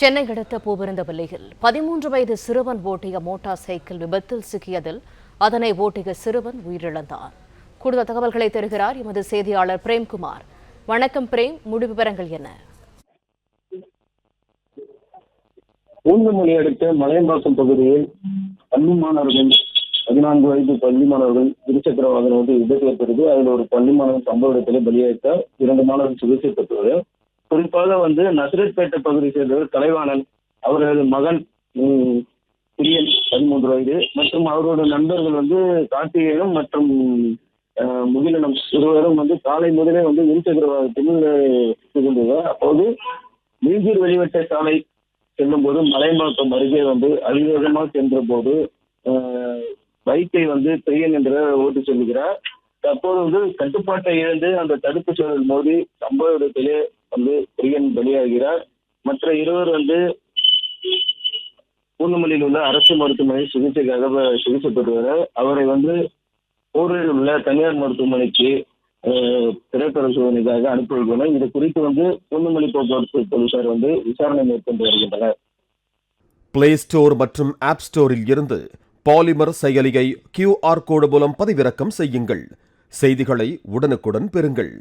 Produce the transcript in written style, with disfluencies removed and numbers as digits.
சென்னை அடுத்த பூவிருந்தவல்லியில் 13 வயது சிறுவன் ஓட்டிய மோட்டார் சைக்கிள் விபத்தில் சிக்கியதில் அதனை ஓட்டிய சிறுவன் உயிரிழந்தார். கூடுதல் தகவல்களை தருகிறார் எமது செய்தியாளர் பிரேம்குமார். வணக்கம் பிரேம், முழு விவரங்கள் என்ன? பூந்தமல்லி அடுத்த மலையம்பாக்கம் பகுதியில் பள்ளி மாணவர்கள் 14 வயது பள்ளி மாணவர்கள் இருசக்கர வாகனம் விபத்து ஏற்பட்டது. அதில் ஒரு பள்ளி மாணவன் சம்பவ இடத்திலே பலியாயிட்டார். 2 மாணவர்கள் சிகிச்சை பெற்றவர். குறிப்பாக நசரத்பேட்டை பகுதியை சேர்ந்தவர் கலைவாணன், அவரது மகன் பிரியன் 13 வயது மற்றும் அவரோட நண்பர்கள் கார்த்திகேயனும் மற்றும் முகிலனும் இருவரும் காலை முதலே இருசக்கர வாகனத்தில் அப்போது மீஞ்சூர் வெளிவட்ட சாலை செல்லும் போது மலையம்பாக்கம் அருகே அதிவேகமாக சென்ற போது பைக்கை பிரியன் என்ற ஓட்டி செல்கிறார். அப்போது கட்டுப்பாட்டை இழந்து அந்த தடுப்பு சுவரில் மோதி சம்பவ இடத்திலே பிரியன் பலியாகிறார். மற்ற இருவர் பூந்தமல்லியில் உள்ள அரசு மருத்துவமனை சிகிச்சைக்காக சிகிச்சை பெறுகிறார். அவரை போரூரில் உள்ள தனியார் மருத்துவமனைக்கு திரைப்பட சோதனைக்காக அனுப்பி வைக்கணும். இது குறித்து பூந்தமல்லி போக்குவரத்து போலீசார் விசாரணை மேற்கொண்டு வருகின்றனர். பிளே ஸ்டோர் மற்றும் ஆப் ஸ்டோரில் இருந்து பாலிமர் செயலியை QR கோடு மூலம் பதிவிறக்கம் செய்யுங்கள். செய்திகளை உடனுக்குடன் பெறுங்கள்.